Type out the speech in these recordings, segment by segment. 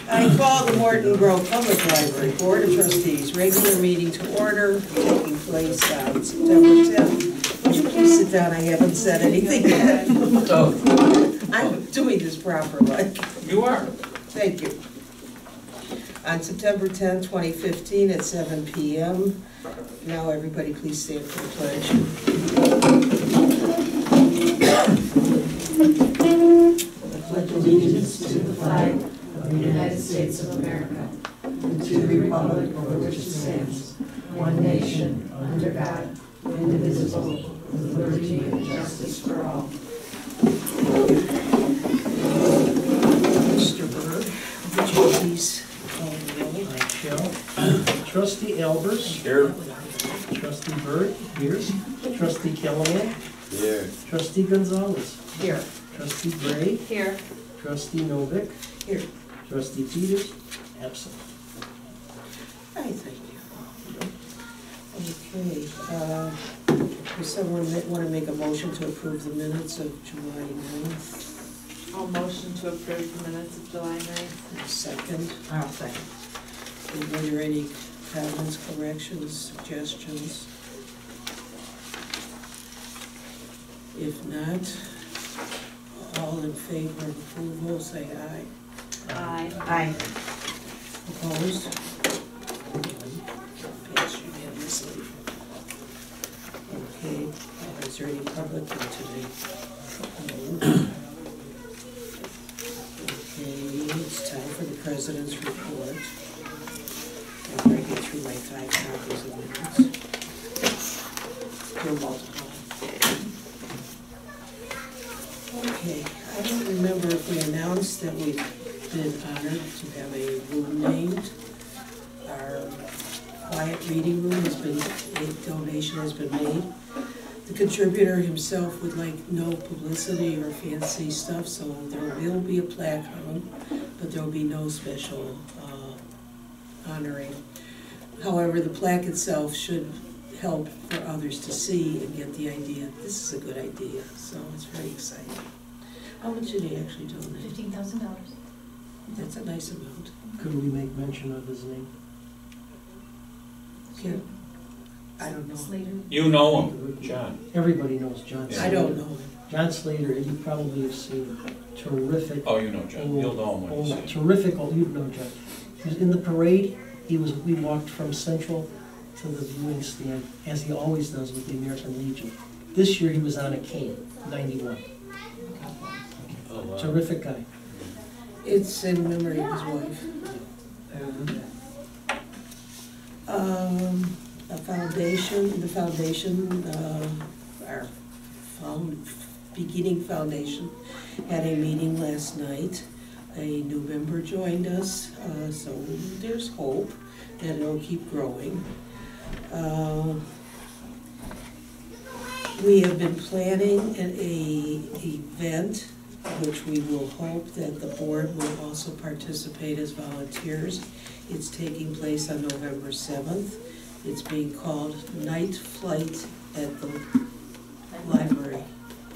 I call the Morton Grove Public Library Board of Trustees regular meeting to order, taking place on September 10th. Would you please sit down? I haven't said anything yet. I'm doing this properly. You are. Thank you. On September 10, 2015 at 7 p.m. Now everybody please stand for the pledge. I pledge allegiance to the flag of the United States of America and to the republic for which it stands, one nation, under God, indivisible, with liberty and justice for all. Mr. Bird, would you please call the roll? I shall. Trustee Albers. Here. Trustee Bird. Here. Trustee Callahan. Here. Trustee Gonzalez. Here. Trustee Gray. Here. Trustee Novick. Here. Trustee Peters. Absent. Hi, thank you. Okay, does someone want to make a motion to approve the minutes of July 9th? I'll motion to approve the minutes of July 9th. Second. I'll second. Were there any comments, corrections, suggestions? If not, all in favor of approval, say aye. Aye. Aye. Opposed? Passed unanimously. Okay, is there any public in today? No. Okay, it's time for the president's report. After I get through my 5 copies of minutes. They're multiple. Okay, I don't remember if we announced that we've been honored to have a room named. Our quiet reading room has been, a donation has been made. The contributor himself would like no publicity or fancy stuff, so there will be a plaque hung, but there will be no special honoring. However, the plaque itself should help for others to see and get the idea, this is a good idea, so it's very exciting. How much did he actually donate? $15,000. That's a nice amount. Could we make mention of his name? Okay. I don't know. Slater. You know him, John. Everybody knows John Slater. I don't know him. John Slater, you probably have seen terrific. Oh, you know John. You'll know him when you see him. Terrific, you know John. He was in the parade. We walked from Central to the viewing stand, as he always does with the American Legion. This year he was on a cane, 91. Oh, wow. Terrific guy. It's in memory of his wife. The foundation, our beginning foundation had a meeting last night. A new member joined us, so there's hope that it'll keep growing. We have been planning an event which we will hope that the board will also participate as volunteers. It's taking place on November 7th. It's being called Night Flight at the Library.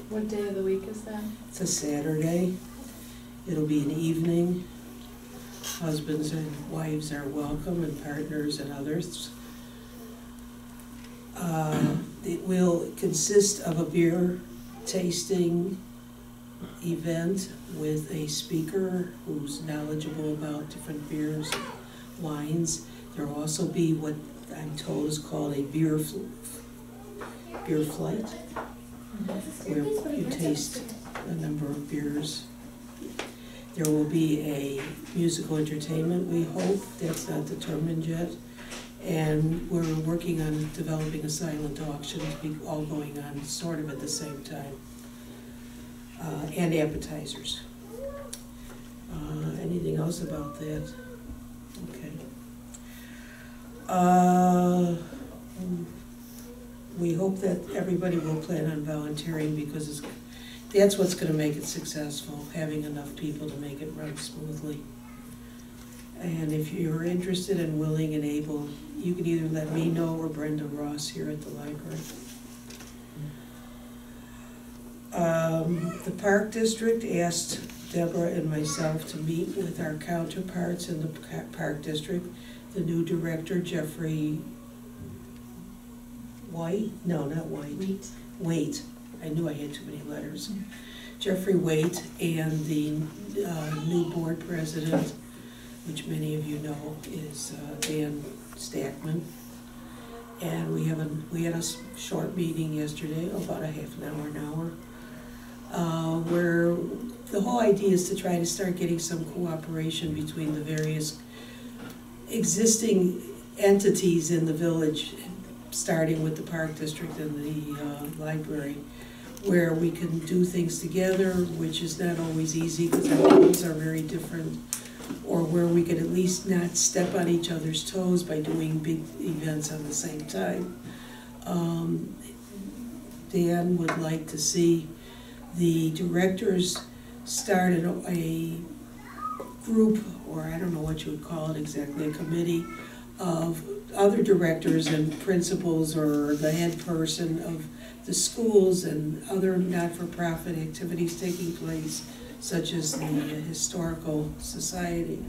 What day of the week is that? It's a Saturday. It'll be an evening. Husbands and wives are welcome, and partners and others. It will consist of a beer tasting event with a speaker who's knowledgeable about different beers, wines. There will also be what I'm told is called a beer flight, where you taste a number of beers. There will be a musical entertainment, we hope. That's not determined yet. And we're working on developing a silent auction to be all going on sort of at the same time. And appetizers. Anything else about that? Okay. We hope that everybody will plan on volunteering, because that's what's going to make it successful, having enough people to make it run smoothly. And if you're interested and willing and able, you can either let me know or Brenda Ross here at the library. The Park District asked Deborah and myself to meet with our counterparts in the Park District, the new director, Jeffrey White, no, not White. Wait, I knew I had too many letters. Jeffrey Waite and the new board president, which many of you know is Dan Stackman. And we had a short meeting yesterday, about a half an hour, where the whole idea is to try to start getting some cooperation between the various existing entities in the village, starting with the Park District and the library, where we can do things together, which is not always easy because our goals are very different, or where we could at least not step on each other's toes by doing big events at the same time. Dan would like to see the directors start a group, or I don't know what you would call it exactly, a committee of other directors and principals or the head person of the schools and other not-for-profit activities taking place, such as the Historical Society,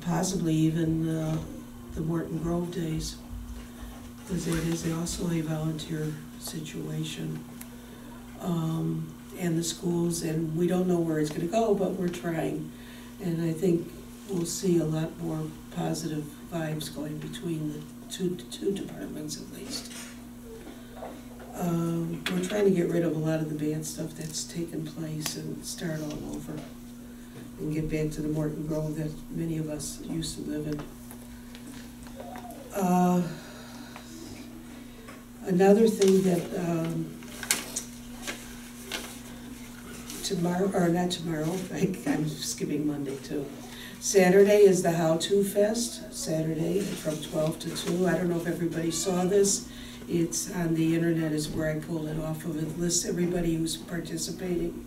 possibly even the Morton Grove Days, because it is also a volunteer situation. And the schools, and we don't know where it's going to go, but we're trying. And I think we'll see a lot more positive vibes going between the two departments at least. We're trying to get rid of a lot of the bad stuff that's taken place and start all over and get back to the Morton Grove that many of us used to live in. Another thing that tomorrow, or not tomorrow, I'm skipping Monday too. Saturday is the How To Fest, Saturday from 12 to 2. I don't know if everybody saw this. It's on the internet is where I pulled it off of. It lists everybody who's participating.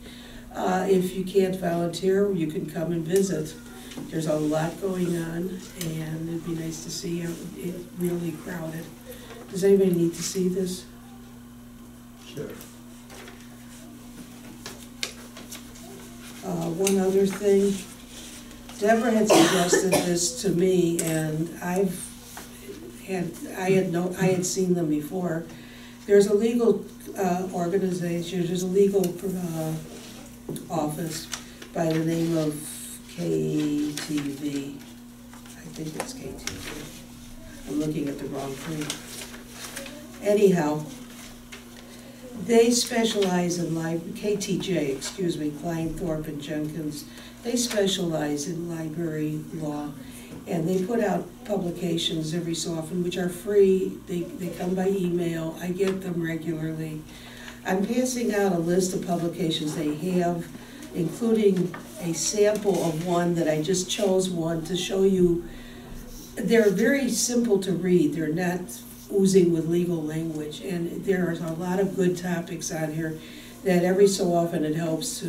If you can't volunteer, you can come and visit. There's a lot going on, and it'd be nice to see it really crowded. Does anybody need to see this? Sure. One other thing, Deborah had suggested this to me, and I had seen them before. There's a legal organization, there's a legal office by the name of KTV. I think it's KTV. I'm looking at the wrong thing. Anyhow, they specialize in KTJ, excuse me, Klein, Thorpe, and Jenkins. They specialize in library law, and they put out publications every so often, which are free. They come by email. I get them regularly. I'm passing out a list of publications they have, including a sample of one that I just chose one to show you. They're very simple to read. They're not oozing with legal language, and there are a lot of good topics on here that every so often it helps to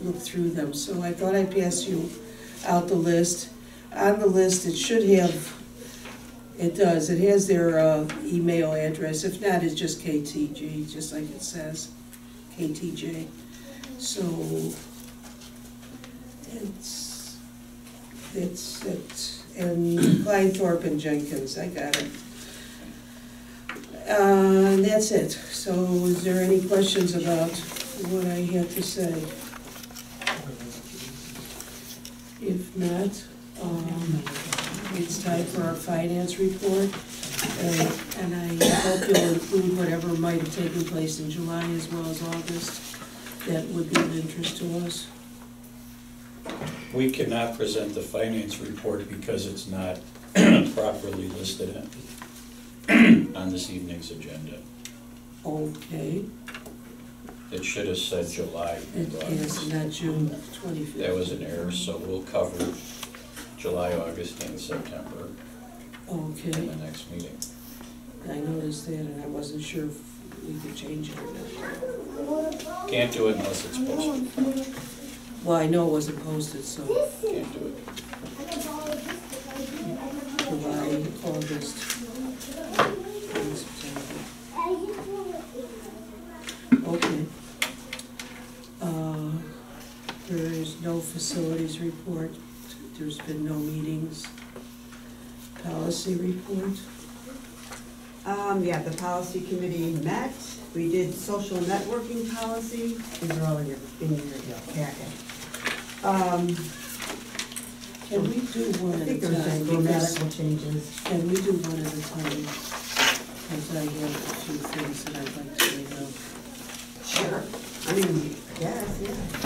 look through them. So I thought I'd pass you out the list. On the list, it should have, it does, it has their email address. If not, it's just KTG, just like it says, KTJ. So it's it. And Klein, Thorpe, and Jenkins, I got it. And that's it. So is there any questions about what I had to say? If not, it's time for our finance report. And I hope you'll include whatever might have taken place in July as well as August that would be of interest to us. We cannot present the finance report because it's not properly listed on this evening's agenda. Okay. It should have said July. It is not June 25th. That was an error, so we'll cover July, August, and September Okay. in the next meeting. I noticed that, and I wasn't sure if we could change it or not. Can't do it unless it's posted. Well, I know it wasn't posted, so Can't do it. July, August, and September. Okay. Very no facilities report, there's been no meetings. Policy report, Yeah, the policy committee met, we did social networking policy, these are all in your packet. can we do one I at a think there was just time? Because, grammatical changes. can we do one at a time? Because I have a few things that I'd like to lay out. Sure. I mean, yes, yeah.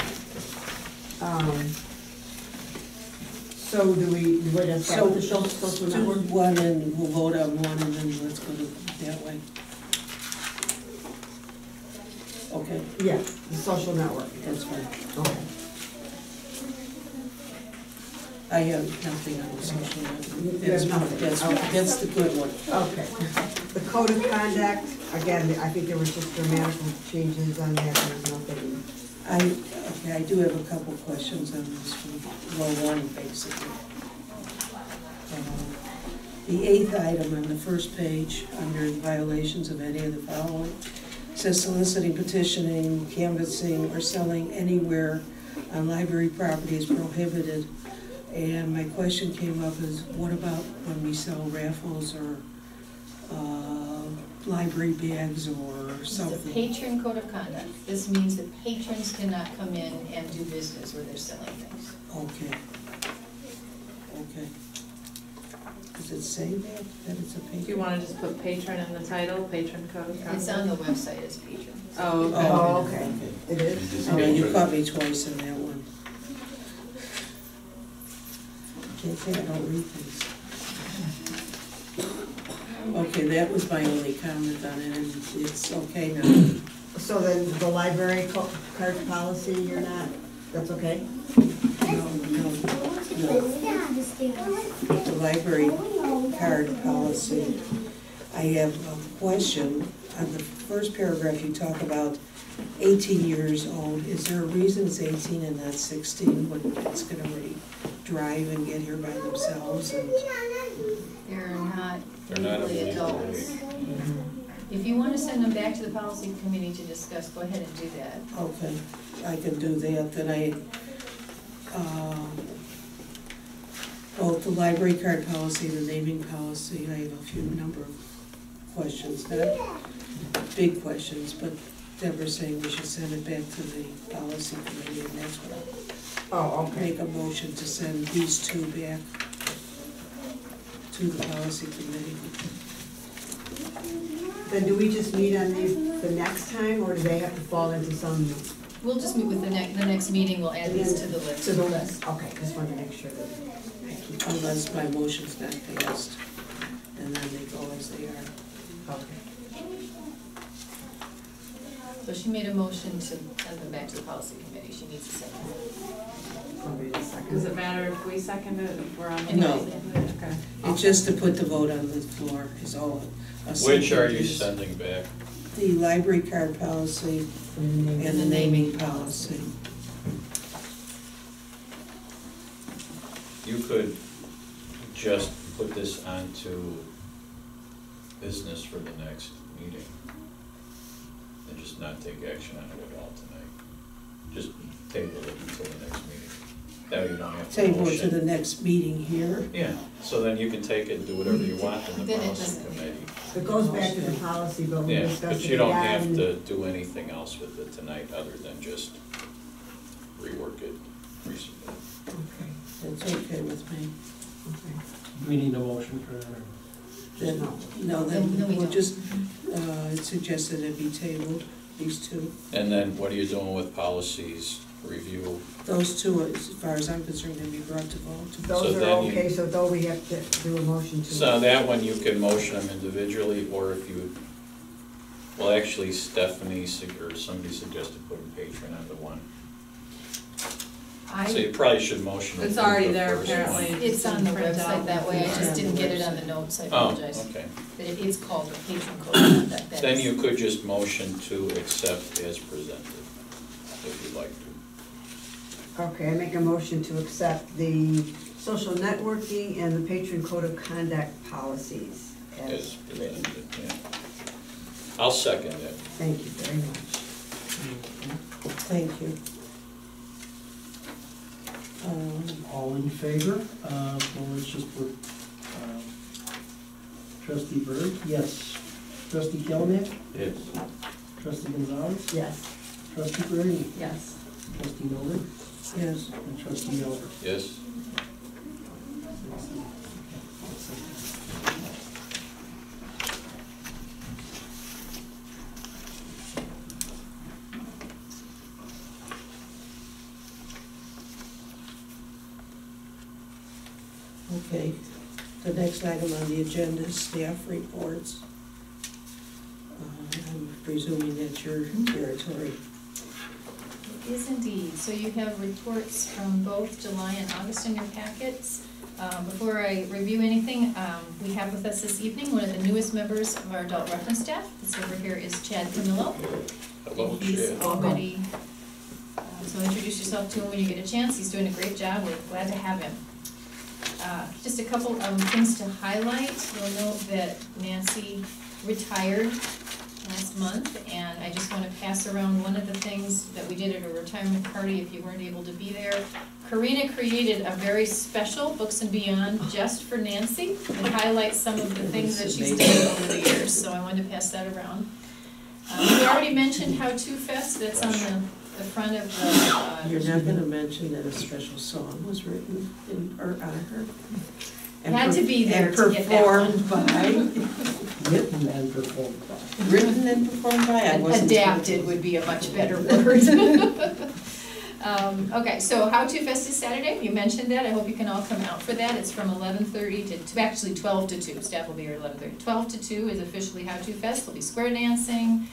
So do we want to start with the social do network? one and we'll vote on one and then let's go to that way. Okay, Yeah, the social network. that's fine. Okay. I have nothing on the social network. You have nothing. That's the good one. Okay. The code of conduct, again, I think there was just grammatical changes on that, there was nothing. I do have a couple questions on this one, well, one basically. The 8th item on the first page, under violations of any of the following, says soliciting, petitioning, canvassing, or selling anywhere on library property is prohibited. And my question came up is, what about when we sell raffles or library bags or This is something? the patron code of conduct. This means that patrons cannot come in and do business where they're selling things. Okay. Okay. Does it say that it's a patron? Do you wanna just put patron in the title, patron code of conduct? It's on the website as patron. Oh, okay. Oh, okay. It is? I mean, you caught me twice in that one. Can't say I don't read things. Okay, that was my only comment on it, and it's okay now. So then the library card policy, you're not, that's okay? No. The library card policy, I have a question. On the first paragraph, you talk about 18 years old. Is there a reason it's 18 and not 16 when it's gonna really drive and get here by themselves? And They're not They're not legally illegal. adults. If you want to send them back to the policy committee to discuss, go ahead and do that. okay, I can do that. Then both the library card policy, the naming policy, I have a few number of questions, not big questions, but Deborah's saying we should send it back to the policy committee, and that's what Oh, I'll make a motion to send these two back to the policy committee. Then do we just meet on these the next time, or do they have to fall into some? We'll just meet with the next meeting, we'll add these to the list. To the list, okay, just wanted to make sure that. Unless my motion's not passed, and then they go as they are. Okay. So she made a motion to send them back to the policy committee, she needs a second. Somebody just second. Does it matter if we second it, if we're on the? No. Okay. It's just to put the vote on the floor is all. a Which are you second is sending back? The library card policy and the naming policy. You could just put this onto business for the next meeting and just not take action on it at all tonight. Just table it until the next meeting. That way you don't have to Table it to motion. the next meeting here. Yeah, so then you can take it and do whatever you want in the Then it policy doesn't- committee. It goes back to the policy, but we Yeah, discussed it but you don't have again. to do anything else with it tonight other than just rework it, resubmit. Okay, That's okay with me. okay. We need a motion for that. Then, No. no, No, then we we'll don't. just, it suggested it be tabled, these two. And then what are you doing with policies review? Those two, as far as I'm concerned, can be brought to vote. Those are then you- okay, so though we have to do a motion to. So that one you can motion them individually, or if you, well, actually Stephanie or somebody suggested putting patron on the one. So you probably should motion. It's to already the there, first one. apparently. It's on the Print website out. that way, I just Yeah. didn't get it on the notes, I Oh, apologize. okay. But it is called the patron code of conduct. That Then is- you could just motion to accept as presented, if you'd like to. Okay, I make a motion to accept the social networking and the patron code of conduct policies As as written. presented, yeah. I'll second it. Thank you very much. Thank you. All in favor? Well, let's just put trustee Berg, yes. Trustee Kelnick, Yes. trustee Gonzalez, Yes. trustee Brady, Yes. trustee Miller, Yes. and trustee Miller. Yes. Okay, the next item on the agenda is staff reports. I'm presuming that's your territory. It is indeed. So you have reports from both July and August in your packets. Before I review anything, we have with us this evening one of the newest members of our adult reference staff. This over here is Chad Camillo. Hello, He's Chad. already, so introduce yourself to him when you get a chance. He's doing a great job. We're glad to have him. Just a couple of things to highlight. You'll note that Nancy retired last month, and I just want to pass around one of the things that we did at a retirement party if you weren't able to be there. Karina created a very special Books and Beyond just for Nancy that highlights some of the things that she's done over the years, so I wanted to pass that around. We already mentioned How To Fest, that's on the front of the. You're not gonna mention that a special song was written in, or on her? And Had to be there and to get that one. performed by, Written and performed by. written and performed by, I wasn't. Adapted would be a much better word. Okay, so How To Fest is Saturday, you mentioned that, I hope you can all come out for that. It's from 11:30 to actually 12 to 2, staff will be here at 11:30. 12 to 2 is officially How To Fest, there'll be square dancing,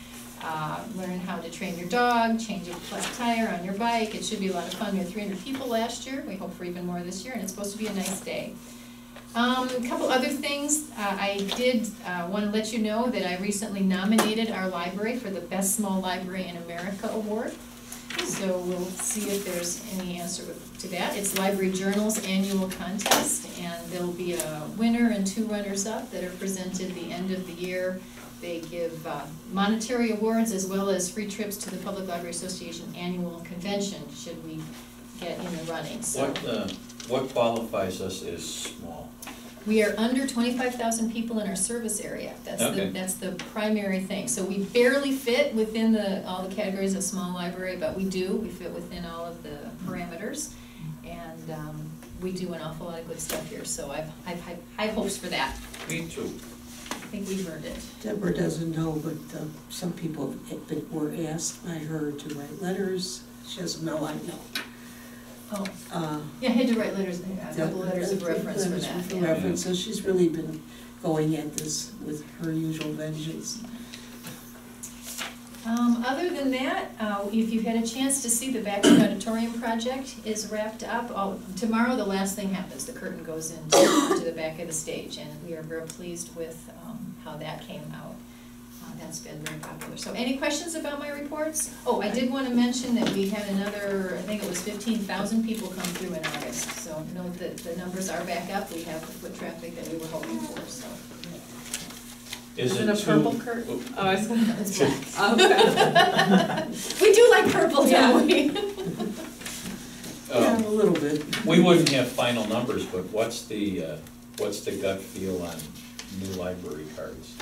learn how to train your dog, change a flat tire on your bike. It should be a lot of fun. We had 300 people last year, we hope for even more this year, and it's supposed to be a nice day. A couple other things, I did want to let you know that I recently nominated our library for the Best Small Library in America Award. So we'll see if there's any answer to that. It's Library Journal's annual contest, and there'll be a winner and 2 runners-up that are presented the end of the year. They give monetary awards as well as free trips to the Public Library Association annual convention, should we get in the running. So What qualifies us as small? we are under 25,000 people in our service area. Okay. That's the primary thing. So we barely fit within all the categories of small library, but we do. We fit within all of the parameters, and we do an awful lot of good stuff here. So I've high hopes for that. Me too. I think we've earned it. Deborah doesn't know, but some people were asked by her to write letters. She doesn't know, I know. Oh, yeah, I had to write letters, a couple letters of reference for that. Yeah. Reference, so she's really been going at this with her usual vengeance. Other than that, if you've had a chance to see, the Backyard Auditorium project is wrapped up. Tomorrow the last thing happens, the curtain goes into the back of the stage, and we are very pleased with how that came out. That's been very popular. So any questions about my reports? Oh, I did want to mention that we had another, I think it was 15,000 people come through in August. So note that the numbers are back up. We have the foot traffic that we were hoping for, so. Is it a purple curtain? Oh, I was gonna. It's black. Okay. We do like purple, don't we? Yeah, a little bit. We wouldn't have final numbers, but what's the gut feel on new library cards?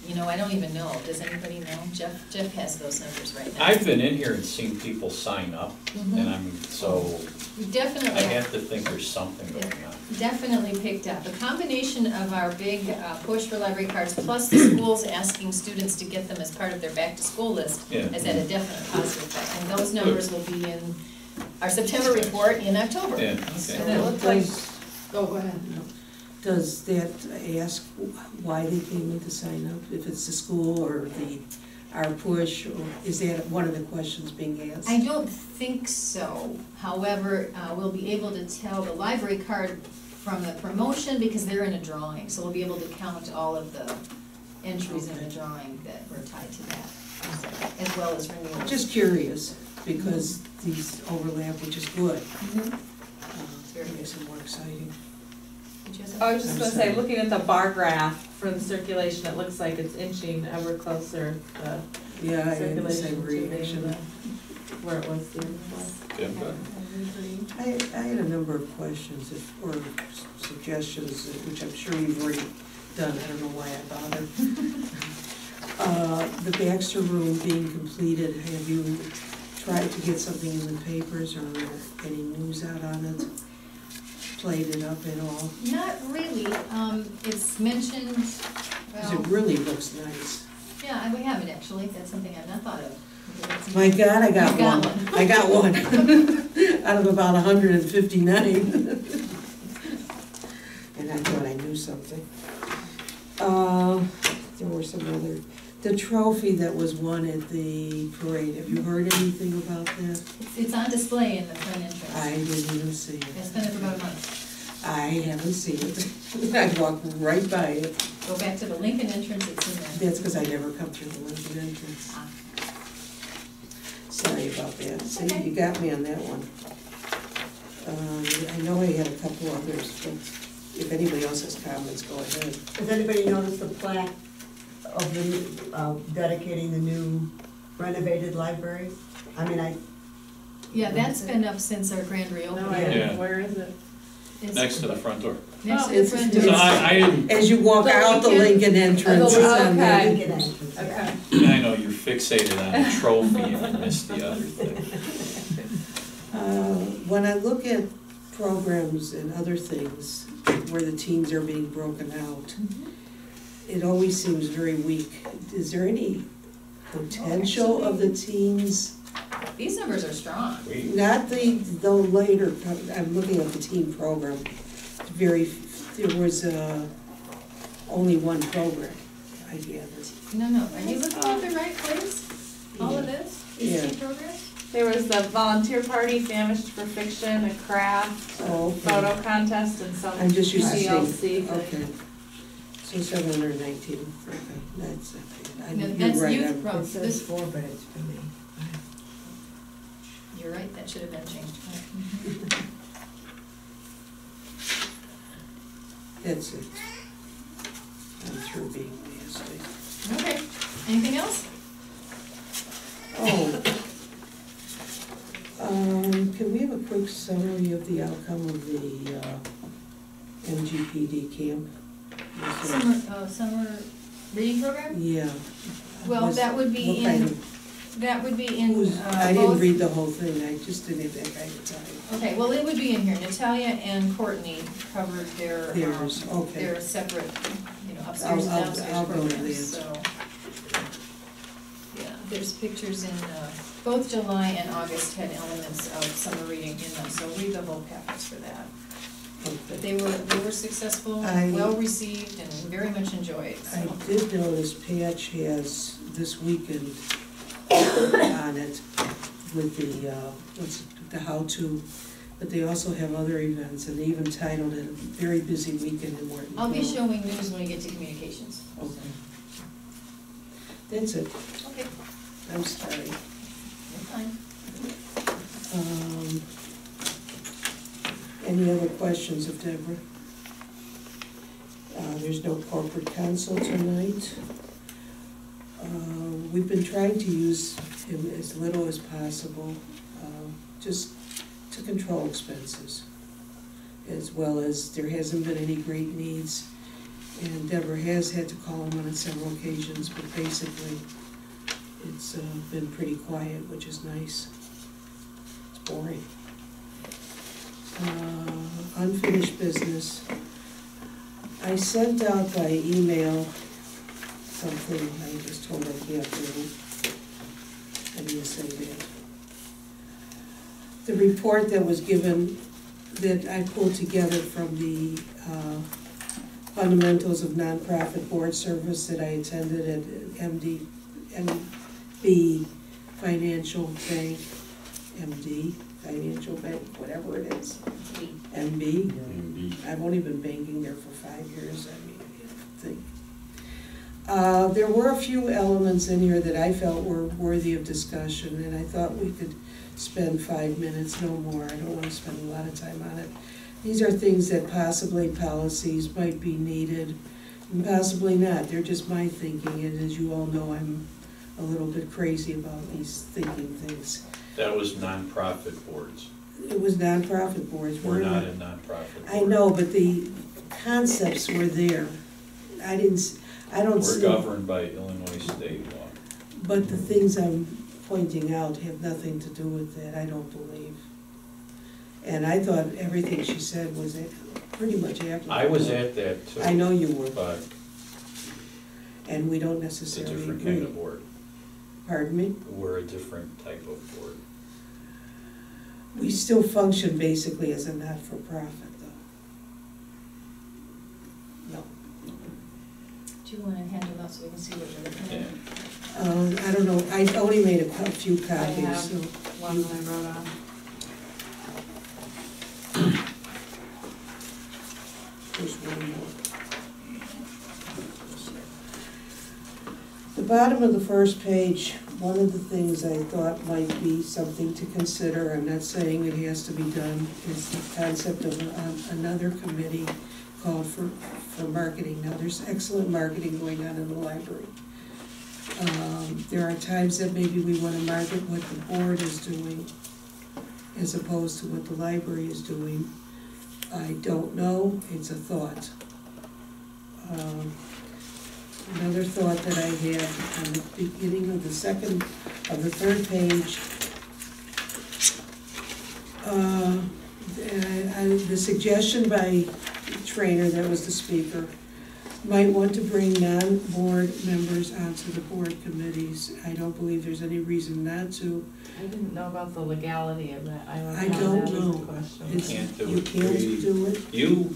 You know, I don't even know. Does anybody know? Jeff has those numbers right now. I've been in here and seen people sign up, and We definitely. I have to think there's something going on. Definitely picked up. A combination of our big push for library cards, plus the schools asking students to get them as part of their back-to-school list, has had a definite positive effect. And those numbers will be in our September report in October. Yeah, okay. So And it looks like, oh, go ahead. Does that ask why they came in to sign up? If it's the school or our push, or is that one of the questions being asked? I don't think so. However, we'll be able to tell the library card from the promotion because they're in a drawing. So we'll be able to count all of the entries in the drawing that were tied to that, as well as renewals. Just curious, because these overlap, which is good. It makes it more exciting. I was just gonna say, looking at the bar graph for the circulation, it looks like it's inching ever closer, the Yeah, I had the circulation same to being reaction. where it was the other one. Yeah, good. I had a number of questions or suggestions, which I'm sure you've already done, I don't know why I bothered. The Baxter room being completed, have you tried to get something in the papers or any news out on it? Played it up at all? Not really, it's mentioned, Because well, it really looks nice. yeah, we have it actually, that's something I've not thought of. Okay, My God, I got You got one. one. I got one. Out of about 159. And I thought I knew something. There were some other, the trophy that was won at the parade, have you heard anything about that? It's on display in the front entrance. I didn't even see it. It's been there for about a month. I haven't seen it. I walked right by it. Go back to the Lincoln entrance, it's in there. That's because I never come through the Lincoln entrance. Ah. Sorry about that. See, Okay. you got me on that one. I know I had a couple others, but if anybody else has comments, go ahead. Has anybody noticed the plaque of the, dedicating the new renovated library? I mean, Yeah, that's been up since our grand reopening. No, I Yeah. didn't, where is it? It's Next to the front door. Next to Oh, the front it's- So door. I didn't, As you walk The out the Lincoln- Lincoln entrance, Oh, it's on there. okay. Lincoln entrance. Okay. I know you're fixated on the trophy and you missed the other thing. When I look at programs and other things where the teams are being broken out, it always seems very weak. Is there any potential of the teams? These numbers are strong. Not the later, I'm looking at the team program. There was only one program, I gathered. No, are you looking at the right place? All of this? These Yeah. two programs? There was the volunteer party, famished for fiction, a craft, Oh, okay. photo contest, and some I'm just used to TLC seeing, thing. okay. So 719, okay, that's, No, you're that's right. youth I'm- program. It says 4, but it's really. You're right, that should have been changed. That's it. I'm through being nasty. Okay, anything else? Oh. Can we have a quick summary of the outcome of the MGPD camp? Summer reading program? Yeah. Well, Was- that would be what kind in, of- that would be in I didn't both. read the whole thing, I just didn't have that kind of time. Okay, well, it would be in here. Natalia and Courtney covered their, Theirs, okay. their separate, upstairs and I'll downstairs go to programs, that. so. Yeah, there's pictures in, both July and August had elements of summer reading in them, so read the whole packets for that. But Okay. they were successful, I- well received, and very much enjoyed, I so. did notice Patch has this weekend on it with the how-to, but they also have other events, and they even titled it "A Very Busy Weekend in Morton I'll be Grove." showing news when we get to communications. Okay. That's it, Okay, I'm sorry. you're fine. Any other questions of Deborah? There's no corporate counsel tonight. We've been trying to use him as little as possible, just to control expenses, as well as there hasn't been any great needs. And Deborah has had to call him on several occasions, but basically, it's been pretty quiet, which is nice. It's boring. Unfinished business. I sent out by email something, I just told her I can't do. I didn't say that. The report that was given, that I pulled together from the fundamentals of nonprofit board service that I attended at MB Financial Bank, MD Financial Bank, whatever it is, MB. I've only been banking there for 5 years, I think. There were a few elements in here that I felt were worthy of discussion, and I thought we could spend 5 minutes, no more. I don't want to spend a lot of time on it. These are things that possibly policies might be needed, and possibly not. They're just my thinking, and as you all know, I'm a little bit crazy about these thinking things. That was nonprofit boards. It was nonprofit boards. We're not a nonprofit. I know, but the concepts were there. I don't We're see. governed by Illinois state law. But the things I'm pointing out have nothing to do with that, I don't believe. And I thought everything she said was pretty much applicable. I was at that too. I know you were, But and we don't it's a necessarily different agree. kind of board. Pardon me? We're a different type of board. We still function basically as a not-for-profit, though. No. Do you wanna hand them out so we can see what you're looking Yeah. at? I don't know, I only made a few I copies, have so. one that I wrote on. There's one more. The bottom of the first page, one of the things I thought might be something to consider, I'm not saying it has to be done, is the concept of another committee called for marketing. Now, there's excellent marketing going on in the library. There are times that maybe we want to market what the board is doing as opposed to what the library is doing. I don't know, it's a thought. Another thought that I had on the beginning of the third page, the suggestion by Trainer, that was the speaker, might want to bring non-board members onto the board committees. I don't believe there's any reason not to. I didn't know about the legality of that. I I don't that as a know. question. It's- Can't do You it. can't do it?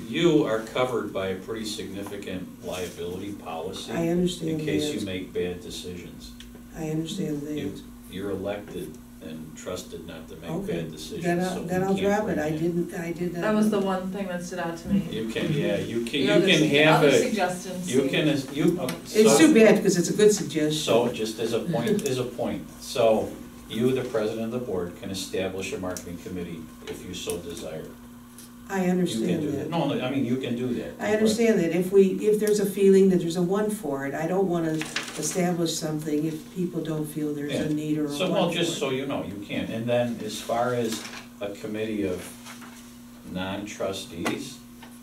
You are covered by a pretty significant liability policy. I understand In case you that. make bad decisions. I understand that. You're elected and trusted not to make Okay, bad decisions. then so I'll you can't drop it. bring I in- did not. That was the one thing that stood out to me. You can, yeah, you The can have other it, suggestions. you can, It's too bad, because it's a good suggestion. So just as a point, so you, the president of the board, can establish a marketing committee if you so desire. I You can understand do that. that. No, I mean, you can do that. I understand that. If there's a feeling that there's a want for it, I don't wanna establish something if people don't feel there's Yeah. a need or a So, want well, for just it. so you know, you can. And then as far as a committee of non-trustees,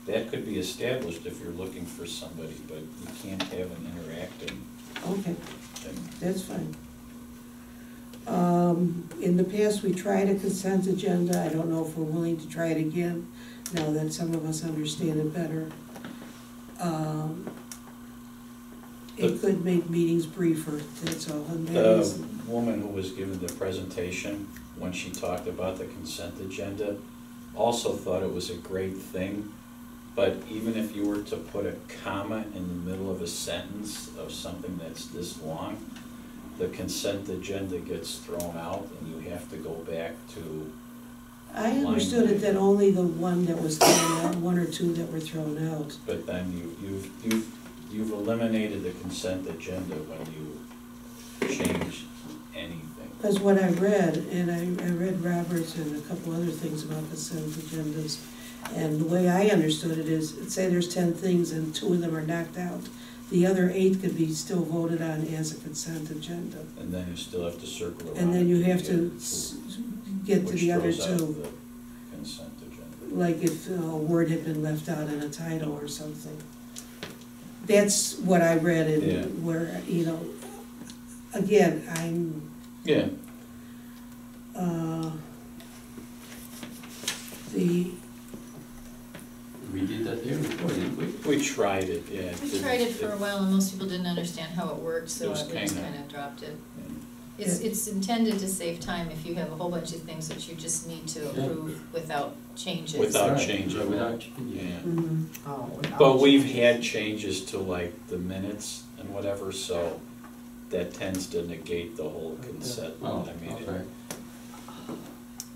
that could be established if you're looking for somebody, but you can't have an interacting Okay, thing. that's fine. In the past, we tried a consent agenda. I don't know if we're willing to try it again, now that some of us understand it better. It could make meetings briefer, that's all, and that The is, woman who was given the presentation, when she talked about the consent agenda, also thought it was a great thing, but even if you were to put a comma in the middle of a sentence of something that's this long, the consent agenda gets thrown out and you have to go back to, I understood it that only the one that was thrown out, one or two that were thrown out. but then you've eliminated the consent agenda when you change anything. Because what I read, and I read Roberts and a couple other things about consent agendas, and the way I understood it is, say there's 10 things and 2 of them are knocked out, the other 8 could be still voted on as a consent agenda. And then you still have to circle around. And then you have until to get to the other Which throws out 2, the consent agenda. like if a word had been left out in a title or something. That's what I read Yeah. and where, again, I'm, Yeah, the, We did that there before, didn't we? we tried it, yeah. We tried it for a while and most people didn't understand how it worked, so It was we just kinda- kind of dropped it. Yeah. It's intended to save time if you have a whole bunch of things that you just need to approve without changes. Without Right, changing. Without changing. Yeah, mhm. but we've had changes to like the minutes and whatever, so that tends to negate the whole consent. Oh, I mean, okay.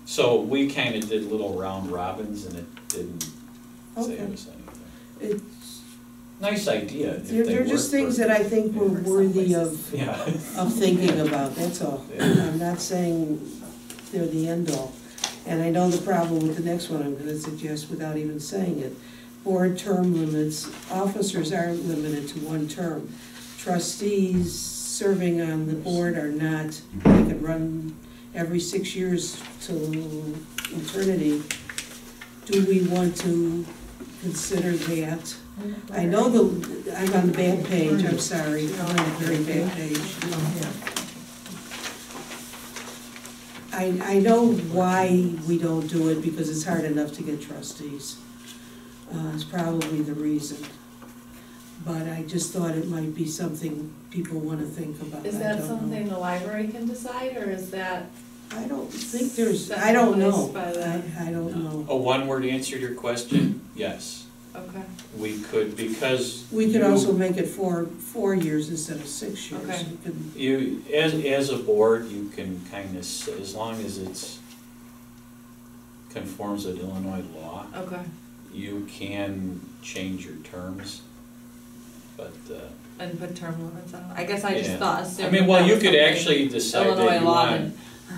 So we kinda did little round robins and it didn't save Okay. us anything. It's, Nice idea, if they they're just work things for- that I think were Yeah. worthy of Yeah. thinking about, that's all. Yeah. I'm not saying they're the end all. And I know the problem with the next one I'm gonna suggest without even saying it. Board term limits, officers are limited to 1 term. Trustees serving on the board are not, they could run every 6 years to eternity, do we want to consider that? I know I'm on the back page, I'm sorry, I'm on the very back page. I know why we don't do it, because it's hard enough to get trustees. It's probably the reason. But I just thought it might be something people want to think about. Is I that don't know. something the library can decide, or is that? I don't think there's, I don't know. By the- I don't know. A one-word answer to your question, yes. Okay, We could, because We could you- also make it 4 years instead of 6 years. Okay. You could- You, as a board, you can kind of, as long as it's conforms with Illinois law, okay. you can change your terms, but, And put term limits on it. I guess I just yeah. thought, I assumed mean, that well, that you was could something actually decide Illinois that you law want,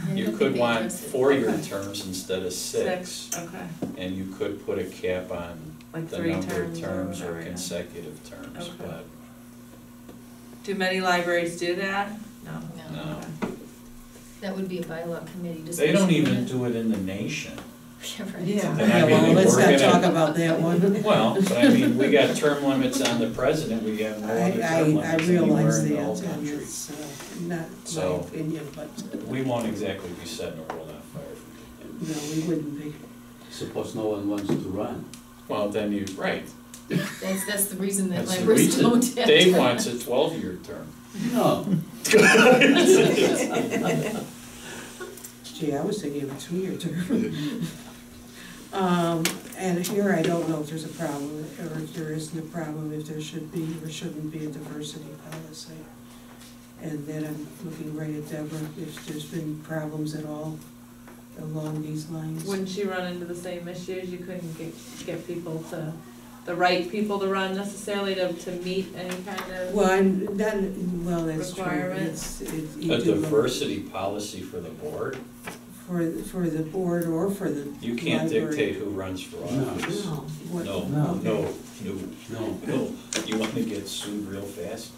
didn't- you could want interested. 4-year Okay. terms instead of 6. Okay, And you could put a cap on like the 3 number of terms or terms or whatever, yeah. consecutive terms, Okay. but Do many libraries do that? No. no. Okay. That would be a bylaw committee discussion. They don't even wouldn't do it in the nation. it? Yeah, right. Yeah, And I mean, well, let's we're not gonna- talk about that one. Well, but I mean, we got term limits on the president, we have no other term I limits realize anywhere in the that, whole and country. it's not my So- opinion, but We won't exactly be setting the world on fire for no, we wouldn't be. Suppose no one wants to run. it. Well, then you, right. That's the reason that That's the libraries reason. don't have. Dave term. wants a 12-year term. No. Gee, I was thinking of a 2-year term. And here, I don't know if there's a problem, or if there isn't a problem, if there should be or shouldn't be a diversity policy. And then I'm looking right at Deborah, if there's been problems at all along these lines. Wouldn't you run into the same issues? You couldn't get people to, the right people to run necessarily to meet any kind of. Well, I'm not, well, that's true. Requirements. You A do look diversity policy for the board, For the board or for the you can't library. dictate who runs for office. No. What- No, No. no, No. no. You want to get sued real fast?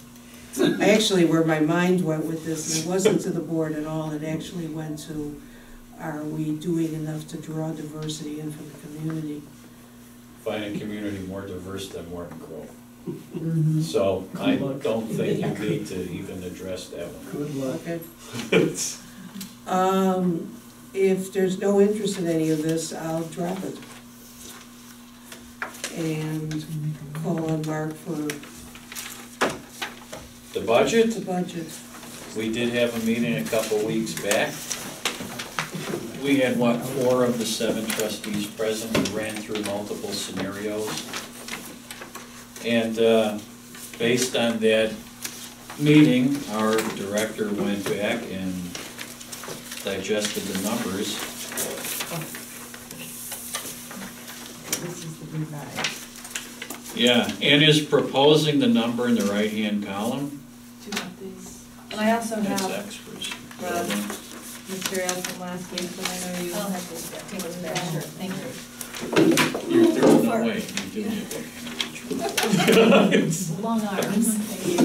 I actually, where my mind went with this, it wasn't to the board at all, it actually went to, are we doing enough to draw diversity in from the community? Find a community more diverse than Morton Grove. Mhm. So I Good luck. don't think you need to even address that one. Good luck. Okay. If there's no interest in any of this, I'll drop it. And call on Mark for The budget, the budget. we did have a meeting a couple weeks back. We had, 4 of the 7 trustees present, we ran through multiple scenarios. And based on that meeting, our director went back and digested the numbers. This is the revised. Yeah, and is proposing the number in the right-hand column. Do you want these? And I also That's have extras. material from last week that I know you. I'll have to take those back, sure, thank you. You're, no way, you didn't get that. Long arms, thank you.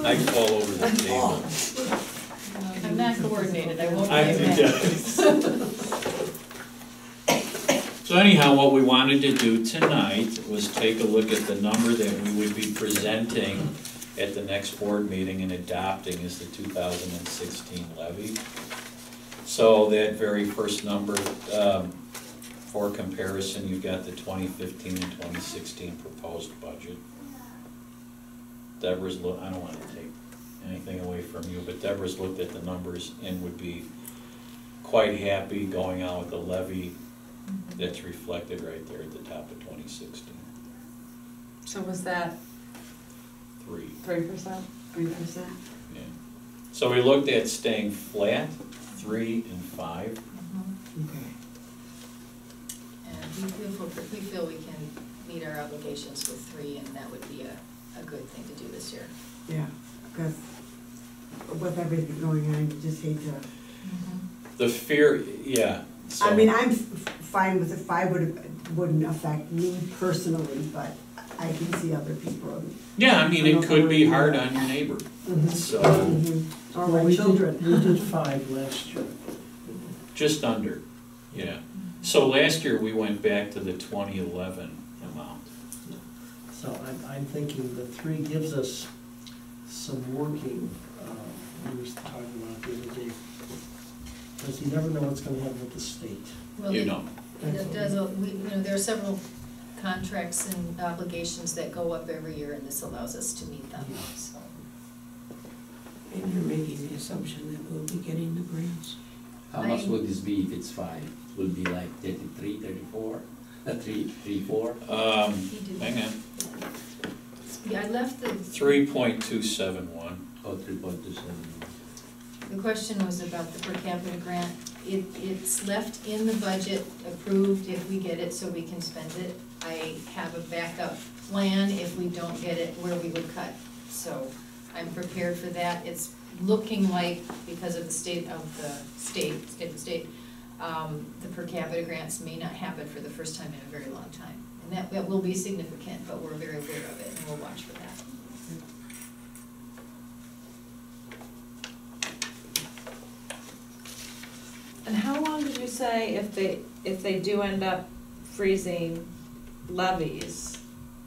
I fall over the table. I'm not coordinated, I won't I get think mad. that- So anyhow, what we wanted to do tonight was take a look at the number that we would be presenting at the next board meeting and adopting as the 2016 levy. So that very first number, for comparison, you've got the 2015 and 2016 proposed budget. Deborah's I don't want to take anything away from you, but Deborah's looked at the numbers and would be quite happy going out with a levy that's reflected right there at the top of 2016. So was that 3, 3%? 3%. yeah. So we looked at staying flat, 3 and 5. Okay. And we feel we can meet our obligations with 3, and that would be a good thing to do this year. Yeah, because with everything going on, you just hate to. The fear, yeah. I so- mean, I'm fine with it. 5 wouldn't affect me personally, but I can see other people. Yeah, I mean, it could be hard on your neighbor, so, Or Well, my children. We did 5 last year. just under, yeah. So last year, we went back to the 2011 amount. So I'm thinking the 3 gives us some working, we were talking about the other day. Because you never know what's gonna happen with the state. Well, You know, it does, there are several contracts and obligations that go up every year, and this allows us to meet them, so. And you're making the assumption that we'll be getting the grants. How much would this be if it's 5? Would be like 33, 34, 3, 4? hang on, Yeah, I left 3.271. Oh, 3.27. the question was about the per capita grant. It's left in the budget, approved if we get it, so we can spend it. I have a backup plan if we don't get it, where we would cut. So I'm prepared for that. It's looking like, because of the state, the per capita grants may not happen for the first time in a very long time. And that will be significant, but we're very aware of it, and we'll watch for that. And how long did you say if they do end up freezing levies?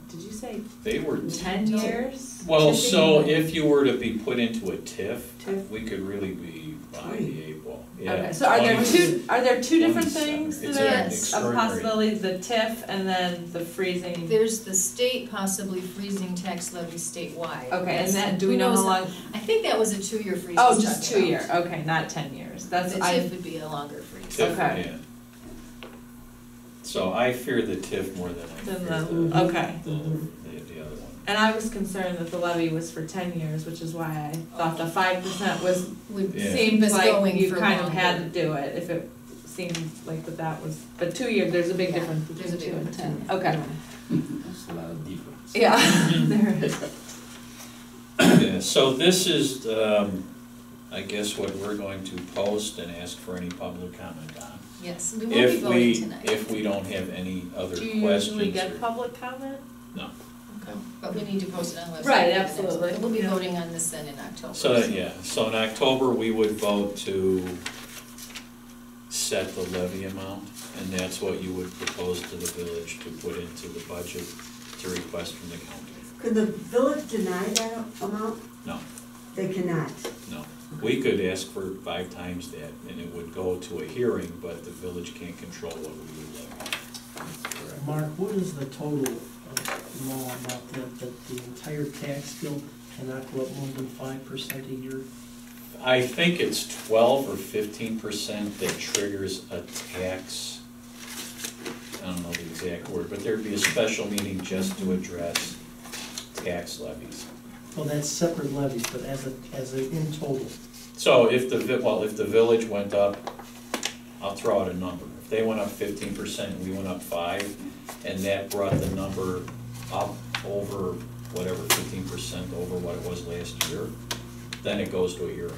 Did you say They were, 10 years? well, so Tipping? if you were to be put into a TIF, TIF? we could really be behind the 8 ball. Yeah, Okay, so are there 20 two different 27. things It's that an are of extraordinary- possibilities, the TIF and then the freezing? There's the state possibly freezing tax levy statewide. Okay, and That's- then, do we who know how knows long? I think that was a 2-year freeze. Oh, he's just talking 2 year, about. okay, not 10 years, that's, The TIF would be a longer freeze. TIF, Okay. yeah. So I fear the TIF more than I Then fear the- the okay. other one. And I was concerned that the levy was for 10 years, which is why I thought the 5% was, Would Yeah. seemed us like going you for kind of longer. had to do it, if it seemed like that was, but 2 years, there's a big Yeah, difference there's a between 2 big and 10, difference. okay. That's a lot of difference. Yeah, there is. Yeah, so this is, I guess what we're going to post and ask for any public comment on. Yes, we won't be voting tonight. If we don't have any other Do you questions. usually get or- public comment? No. Okay, but we need to post it on the website. Right, for the next one. absolutely. We'll be Yeah. voting on this then in October. So, yeah, so in October, we would vote to set the levy amount, and that's what you would propose to the village to put into the budget to request from the county. Could the village deny that amount? No, They cannot. no. We could ask for 5 times that, and it would go to a hearing, but the village can't control what we would levy. Mark, what is the total law about that the entire tax bill cannot go up more than 5% a year? I think it's 12 or 15% that triggers a tax. I don't know the exact word, but there'd be a special meeting just to address tax levies. Well, that's separate levies, but as a in total. So if the village went up, I'll throw out a number. If they went up 15% and we went up 5%, and that brought the number up over whatever, 15% over what it was last year, then it goes to a hearing.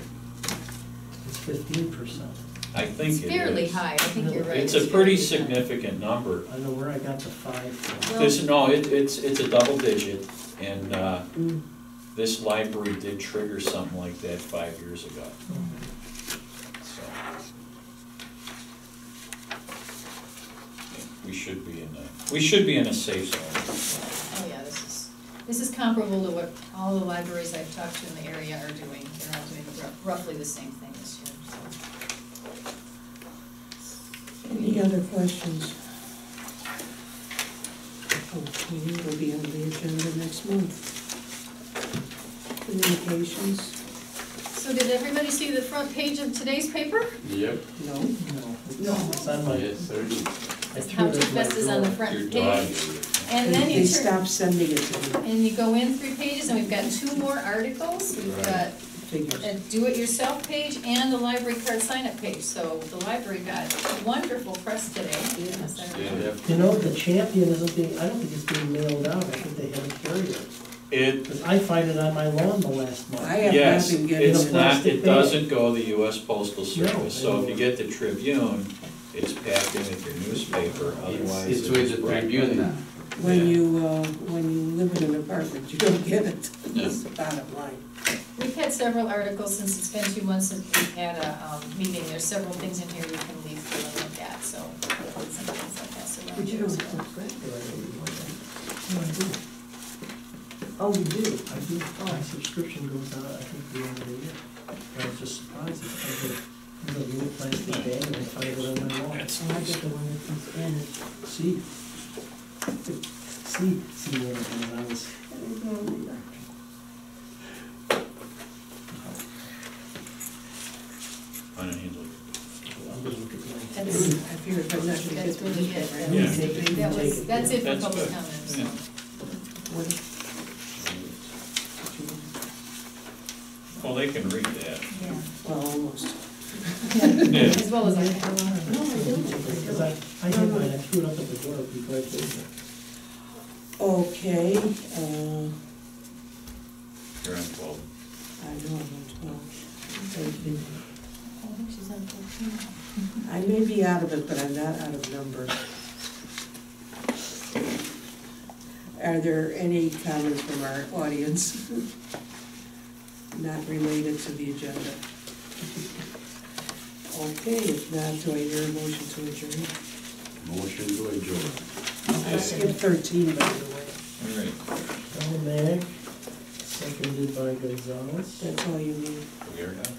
It's 15%. I think it is. It's fairly high, I think you're right. It's a pretty fairly high. significant number. I know where I got the 5 from. Well- It's a double digit, and this library did trigger something like that 5 years ago. So yeah, we should be in a safe zone. Oh, yeah, this is comparable to what all the libraries I've talked to in the area are doing. They're all doing roughly the same thing this year, so. Any other questions? Okay, will be on the agenda next month. Communications? So did everybody see the front page of today's paper? Yep. No. No, it's on my. Yes, sir. I threw How it to in my Fest is on the drawer. front Your dog. page. And then They you turn, stopped sending it to me, and you go in 3 pages, and we've got 2 more articles. We've got figures. a do-it-yourself page and the library card sign-up page. So the library got a wonderful press today. Yes, I remember. Yeah. You know, the champion isn't being, I don't think it's being mailed out, I think they haven't carried it. Because I find it on my lawn the last month. I have Yes, not been getting it's it. not, it doesn't go to the US Postal Service, so if you No. get the Tribune, it's packed in with your newspaper, otherwise It's it's with the brought Tribune in. now. When you live in an apartment, you don't get it, that's the bottom line. We've had several articles since it's been 2 months since we've had a meeting. There's several things in here we can leaf through and look at, so some things like that. So But you don't as well. subscribe to it anymore then? No, I do. Oh, you do? I do. My subscription goes out, I think, the end of the year. I was just surprised, I get a little plastic bag and I find it on my wall. Oh, I get the one that comes in. See? See when I was. I don't handle it. I'm gonna look at mine. That's, I figured if I'm not gonna get that's the really it. newspaper, I That need was, to take it. that's it for That's public good. comments. Yeah. What- Well, they can read that. Yeah. Well, almost. Yeah. As well as I can. No, I don't. Because I had mine, I threw it up at the door before I came here. Okay, You're on 12. I know I'm on 12. I think she's on 14. I may be out of it, but I'm not out of numbers. Are there any comments from our audience not related to the agenda? Okay, if not, do I hear a motion to adjourn? Motion to adjourn. I skipped 13, by the way. All right. Almanac, seconded by Gonzalez. That's all you need. We are done.